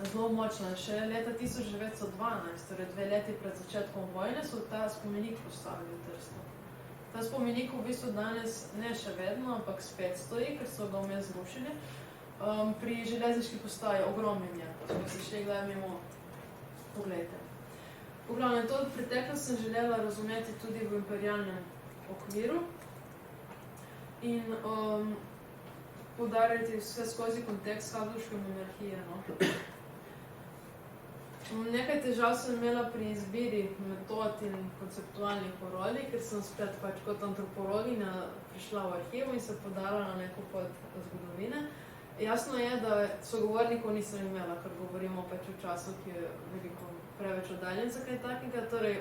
zelo močna. Še leta 1912, torej 2 leti pred začetkom vojne, so ta spomenik postavili v Trstu. Ta spomenik v bistvu danes ne še vedno, ampak spet stoji, ker so ga vmes zrušili. Pri železniški postaji ogromen je, če bi se šli gledaj mimo, poglejte. V glavnem, to preteklost sem želela razumeti tudi v imperialnem okviru in poudarjati vse skozi kontekst Habsburške monarhije. Nekaj težav sem imela pri izbiri metod in konceptualnih orodij, ker sem spet kot antropologinja prišla v arhivu in se podala na neko pot zgodovine. Jasno je, da sogovornikov nisem imela, ker govorimo v času, ki je veliko preveč oddaljen za kaj takega. Torej,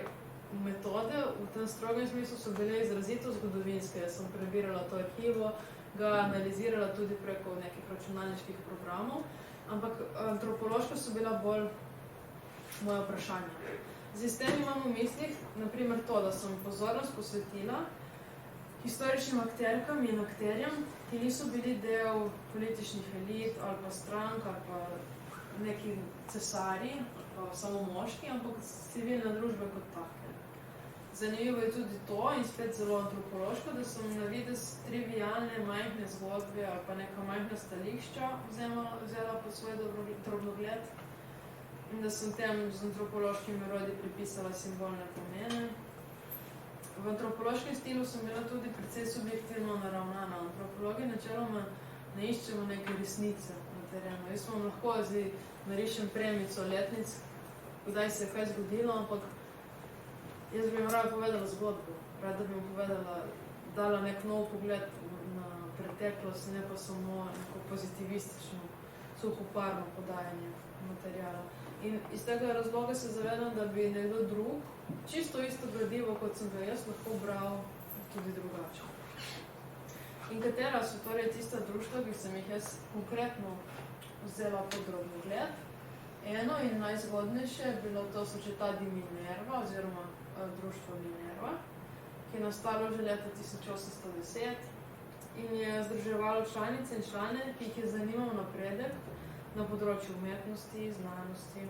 metode v tem strogem smislu so bile izrazito zgodovinske. Jaz sem prebirala to arhivo, ga analizirala tudi preko nekih računalniških programov, ampak antropološko so bila bolj moje vprašanja. Zdaj, s tem imam v mislih, naprimer to, da sem pozornost posvetila historičnim akterkam in akterjem, ki niso bili del političnih elit ali pa strank ali pa neki cesarji ali pa samo moški, ampak civilne družbe kot take. Zanimivo je tudi to, in spet zelo antropološko, da sem na videz trivialne, majhne zgodbe ali pa neka majhna stališča vzela pod svoj drobnogled in da sem tem z antropološkimi orodji pripisala simbolne pomene. V antropološkem stilu sem bila tudi precej subjektivno naravnana. Antropologi načeloma ne iščemo neke resnice na terenu. Jaz vam lahko zdaj narišem premico letnic, kdaj se je kaj zgodilo, ampak jaz bi vam rada povedala zgodbo. Rada bi vam povedala, dala nek nov pogled na preteklost, ne pa samo neko pozitivistično, suhoparno podajanje materijala. In iz tega razloga se zavedam, da bi nekdo drug čisto isto gradivo, kot sem ga jaz, lahko bral tudi drugače. In katera so torej tista društva, ki sem jih jaz konkretno vzela pod drobnogled? Eno in najzgodnejše je bilo to Società di Minerva oziroma društvo Minerva, ki je nastalo že leta 1810 in je združevalo članice in člane, ki jih je zanimal napredek na področju umetnosti, znanosti,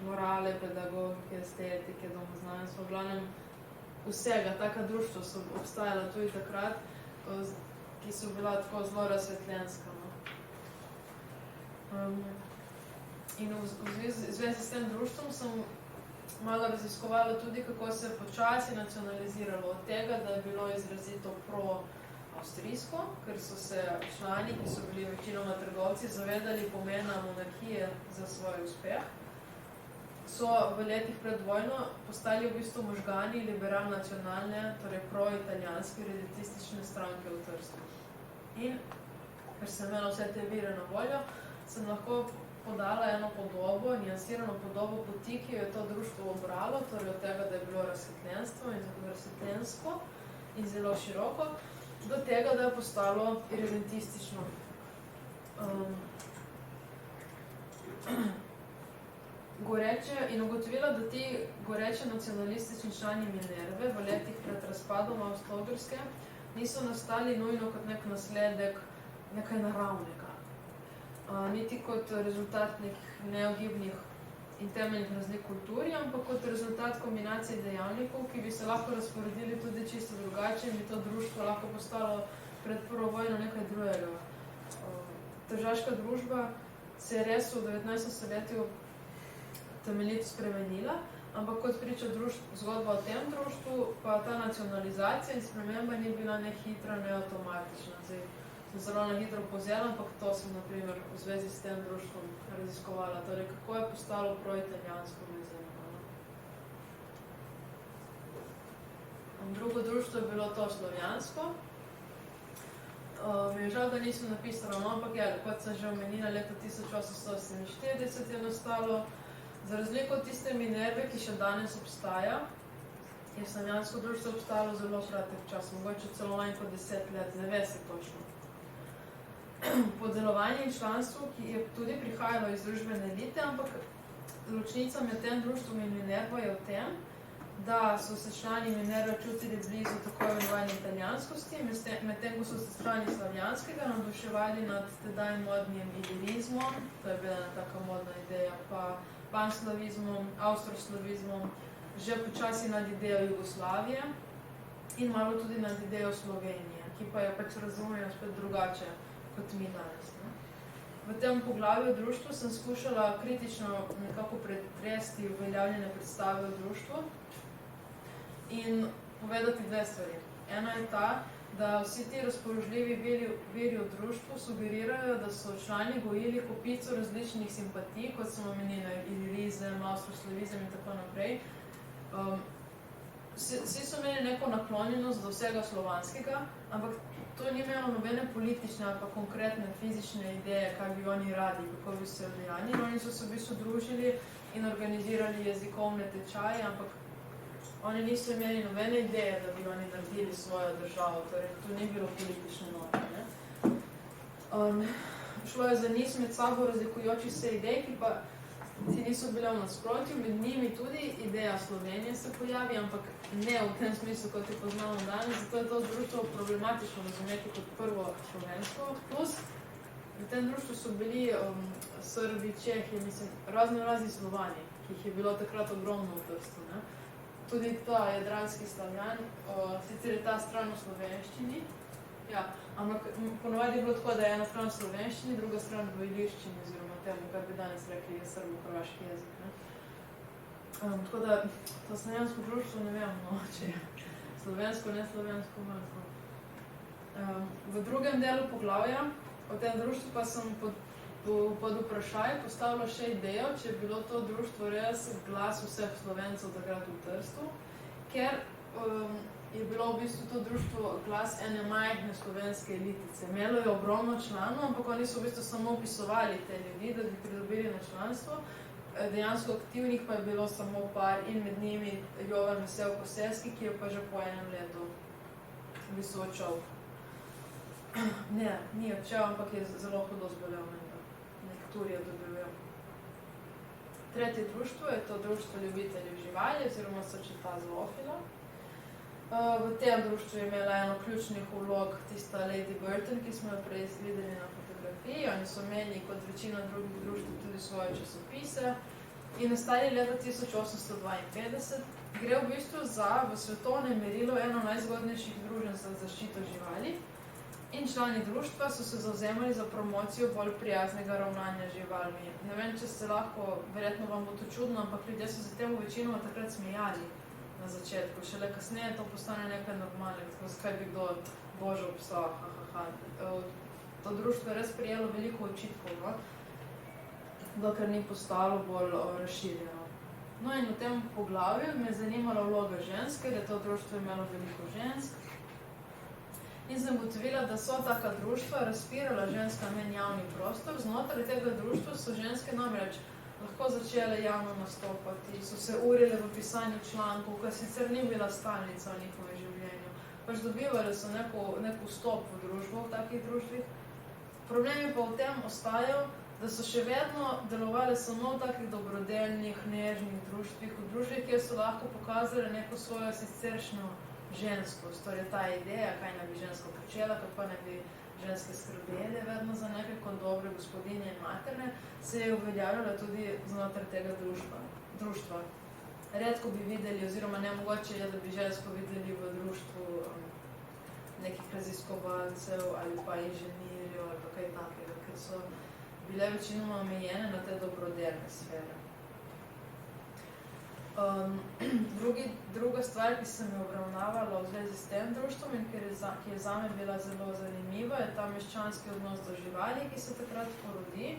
morale, pedagogike, estetike, domoznanstva, v glavnem vsega. Taka društva so obstajala tudi takrat, ki so bila tako zelo razsvetljenska. In v zvezi s tem društvom sem malo raziskovala tudi, kako se je počasi nacionaliziralo od tega, da je bilo izrazito pro-avstrijsko, ker so se člani, ki so bili večinoma trgovci, zavedali pomena monarhije za svoj uspeh. So v letih pred vojno postali v bistvu možgani liberal-nacionalne, torej pro-italijanske redentistične stranke v Trstu. In, ker sem imela vse te vire na voljo, sem lahko podala eno podobo, nijansirano podobo poti, ki jo je to društvo obralo, torej od tega, da je bilo razsvetljenstvo in razsvetljensko in zelo široko, do tega, da je postalo redentistično. Goreče in ugotovila, da ti goreče nacionalistični člani Minerve v letih pred razpadom Avstro-Ogrske niso nastali nujno kot nek nasledek nekaj naravnega, niti kot rezultat nekih neogibnih in temeljnih razlik kulturi, ampak kot rezultat kombinacije dejavnikov, ki bi se lahko razporedili tudi čisto drugače in bi to društvo lahko postalo pred prvo vojno nekaj drugega. Tržaška družba se je res v 19. stoletju temeljito spremenila, ampak kot priča zgodba o tem društvu, pa ta nacionalizacija in sprememba ni bila ne hitra, ne avtomatična. Zdaj, sem zelo na hitro povzela, ampak to sem, na primer, v zvezi s tem društvom raziskovala. Torej, kako je postalo pro-italijansko mezeno. Drugo društvo je bilo to slovensko. Mi je žal, da nisem napisala, no, ampak je, kot sem že omenila, leta 1848 je nastalo. Za razliko od tiste Minerve, ki še danes obstaja, je slovensko društvo obstalo zelo kratek čas, mogoče celo manj kot 10 let, ne ve se točno. Po delovanju in članstvu, ki je tudi prihajalo iz družbene elite, ampak ločnica med tem društvom in Minervo je v tem, da so se člani Minerve čutili blizu tako imenovane italijanskosti, medtem ko so se člani slavjanskega navduševali nad tedaj modnim idealizmom, to je bila ena taka modna ideja, pa panslavizmom, avstroslavizmom, že počasi nad idejo Jugoslavije in malo tudi nad idejo Slovenije, ki pa jo pač razumejo spet drugače kot mi danes. Ne? V tem poglavju društvu sem skušala kritično nekako pretresti uveljavljene predstave o društvu in povedati dve stvari. Ena je ta, da vsi ti razpoložljivi viri v društvu sugerirajo, da so člani gojili kopico različnih simpatij, kot smo omenili, ilirizem, avstroslavizem in tako naprej. Vsi so imeli neko naklonjenost do vsega slovanskega, ampak to ni imelo nobene politične ali pa konkretne fizične ideje, kaj bi oni radi, kako bi se odvijanili. Oni so se v bistvu družili in organizirali jezikovne tečaje, ampak oni niso imeli nobene ideje, da bi oni naredili svojo državo, torej to ni bilo politične note. Šlo je za niz med sabo razlikujočih se idej, ki pa ti niso bile v nasprotju, med njimi tudi ideja Slovenije se pojavi, ampak ne v tem smislu, kot jo poznamo danes, zato je to društvo problematično razumeti kot prvo slovensko. Plus, v tem društvu so bili Srbi, Čehi, mislim, razni Slovani, ki jih je bilo takrat ogromno v Trstu. Ne? Tudi ta jadranski Slavjan, sicer je ta stran v slovenščini, ja, ampak ponovadi je bilo tako, da je ena stran v slovenščini, druga stran v ilirščini, oziroma temu, kar bi danes rekli, je srbo-hrvaški jezik. Ne? Tako da, to slovensko društvo ne vem, no, če je slovensko, ne slovensko, malo. V drugem delu poglavja o tem društvu pa sem pod vprašaj postavila še idejo, če je bilo to društvo res glas vseh Slovencev takrat v Trstu, ker je bilo v bistvu to društvo glas ene majhne slovenske elitice. Imelo je ogromno članov, ampak oni so v bistvu samo opisovali te ljudi, da bi pridobili na članstvo. Dejansko aktivnih pa je bilo samo par in med njimi Jovan Vesel-Koselski, ki je pa že po enem letu v bistvu odšel. Ne, ni odšel, ampak je zelo hudo zbolel. Nekaturi je dobil. Tretje društvo je to društvo ljubiteljev živali, oziroma Società Zoofila. V tem društvu je imela eno ključnih vlog tista Lady Burton, ki smo jo prej videli na fotografiji. Oni so imeli kot večina drugih društv tudi svoje časopise in nastali leta 1852. Gre v bistvu za v svetovnem merilu eno najzgodnejših združenj za zaščito živali in člani društva so se zavzemali za promocijo bolj prijaznega ravnanja z živalmi. Ne vem, če se lahko, verjetno vam bo to čudno, ampak ljudje so se temu večinoma takrat smejali na začetku. Šele kasneje to postane nekaj normalnega, tako zakaj bi kdo božo obstal, To društvo je res prijelo veliko očitkov, no? Dokler ni postalo bolj razširjeno. No in v tem poglavju me je zanimala vloga žensk, ker je to društvo imelo veliko žensk. In sem ugotovila, da so taka društva razpirala ženska men javni prostor. Znotraj tega društva so ženske namreč lahko začele javno nastopati, so se urile v pisanju člankov, kar sicer ni bila stalnica v njihovem življenju. Pač dobivali so nek vstop v družbo v takih društvih. Problemi pa v tem ostajajo, da so še vedno delovali samo v takih dobrodelnih, nežnih društvih, v društvih, kjer so lahko pokazali neko svojo siceršnjo ženskost. Torej ta ideja, kaj naj bi žensko počela, kako naj bi ženske skrbele vedno za nekaj kot dobre gospodinje in materne, se je uveljavljala tudi znotraj tega društva. Redko bi videli, oziroma nemogoče je, da bi žensko videli v društvu nekih raziskovalcev ali pa inženirjev ali pa kaj takega, ker so bile večinoma omejene na te dobrodelne sfere. Druga stvar, ki sem jo obravnavala v zvezi s tem društvom in ki je zame bila zelo zanimiva, je ta meščanski odnos do živali, ki se takrat porodi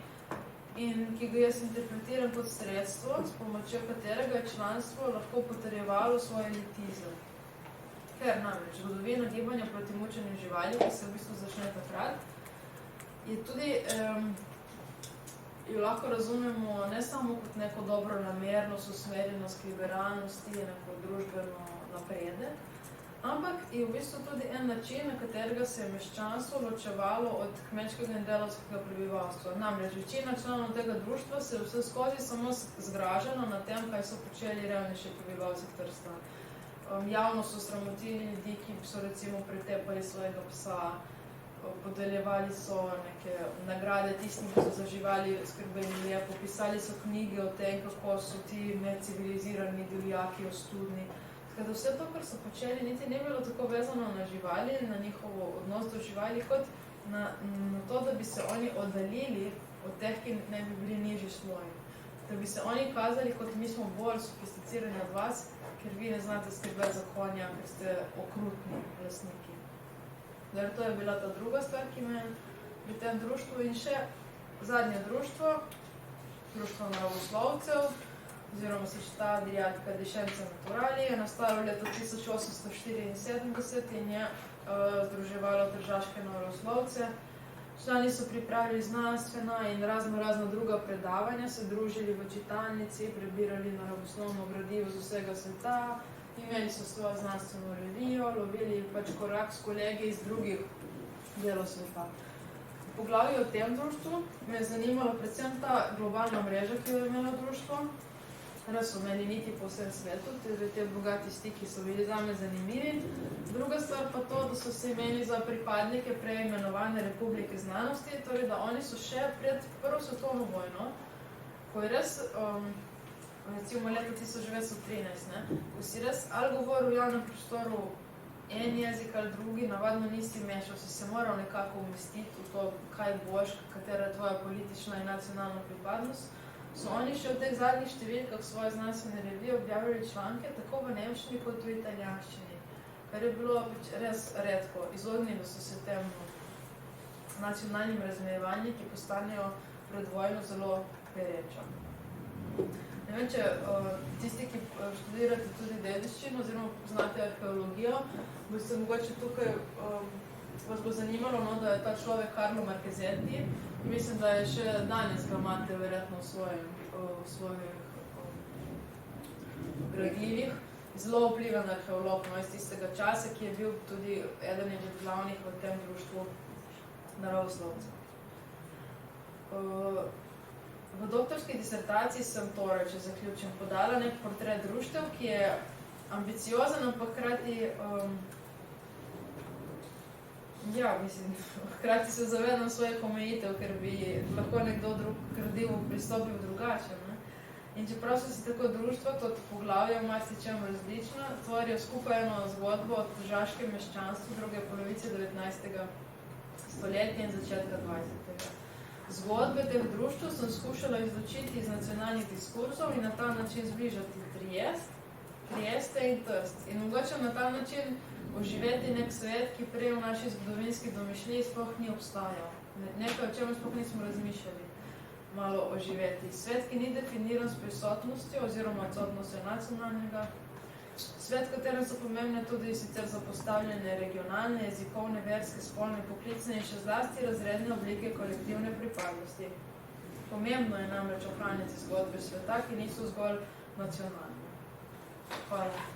in ki ga jaz interpretiram kot sredstvo, s pomočjo katerega je članstvo lahko potrjevalo svoj elitizem. Ker namreč zgodovina gibanja proti mučenju živali, ki se v bistvu začne takrat, je tudi, jo lahko razumemo ne samo kot neko dobro namernost, usmerjenost k liberalnosti, neko družbeno napredek, ampak je v bistvu tudi en način, na katerega se je meščanstvo ločevalo od kmečkega in delavskega prebivalstva. Namreč večina članov tega društva se vse skozi samo zgražala na tem, kaj so počeli revnejši prebivalci Trsta. Javno so sramotili ljudi, ki so recimo pretepali svojega psa, podeljevali so neke nagrade tistim, ki so za živali skrbeli lepo, pisali so knjige o tem, kako so ti necivilizirani divjaki ostudni. Skratka, vse to, kar so počeli, niti ne bilo tako vezano na živali, na njihov odnos do živali, kot na to, da bi se oni oddaljili od teh, ki ne bi bili nižji sloji. Da bi se oni kazali, kot mi smo bolj sofisticirani od vas, ker vi ne znate skrbeti za konja, ker ste okrutni lastniki. To je bila ta druga stvar, ki me pri tem društvu in še zadnje društvo, društvo naravoslovcev, oziroma Società di Scienze Naturali, je nastalo leta 1874 in je združevalo tržaške naravoslovce. Člani so pripravili znanstvena in razna druga predavanja, se družili v čitalnici, prebirali naravoslovno gradivo z vsega sveta, imeli so svojo znanstveno revijo, lovili korak s kolegi iz drugih delov sveta. V poglavju o tem društvu me je zanimalo predvsem ta globalna mreža, ki jo je imelo društvo. Res so meni niti po vsem svetu, te bogati stiki so bili zame zanimivi. Druga stvar pa to, da so se imeli za pripadnike preimenovane republike znanosti, torej da oni so še pred Prvo svetovno vojno, ko je res, recimo leta 1913, ko si res ali govoril v javnem prostoru en jezik ali drugi, navadno nisi mešal, si se moral nekako umestiti v to, kaj boš, katera je tvoja politična in nacionalna pripadnost, so oni še v teh zadnjih številkah svoje znanstvene revije objavili članke tako v nemščini kot v italijanščini, kar je bilo res redko. Izognili so se tem nacionalnim razmejevanjem, ki postanejo pred vojno zelo pereča. Ne vem, če tisti, ki študirate tudi dediščino oziroma poznate arheologijo, boste mogoče tukaj vas bo zanimalo, da je ta človek Carlo Marchesetti. Mislim, da je še danes ga imate verjetno v svojih gradivih. Zelo vplivan arheolog iz tistega časa, ki je bil tudi eden od glavnih v tem društvu naravoslovcev. V doktorski disertaciji sem torej, če zaključim, podala nek portret društev, ki je ambiciozen, ampak hkrati se zavedam svojih omejitev, ker bi lahko nekdo drug gradivu pristopil drugače. In čeprav so si tako društva kot poglavja v marsičem različna, tvorijo skupaj eno zgodbo o tržaškem meščanstvu druge polovice 19. stoletja in začetka 20. Zgodbe teh društv sem skušala izločiti iz nacionalnih diskurzov in na ta način zbližati Trieste in Trst. In mogoče na ta način oživeti nek svet, ki prej v naši zgodovinski domišljiji sploh ni obstajal. Nekaj, o čem sploh nismo razmišljali malo oživeti. Svet, ki ni definiran s prisotnostjo oziroma odsotnostjo nacionalnega. Svet, v katerem so pomembne tudi sicer zapostavljene regionalne, jezikovne, verske, spolne, poklicne in še zlasti razredne oblike kolektivne pripadnosti. Pomembno je namreč ohranjati zgodbe sveta, ki niso zgolj nacionalne. Hvala.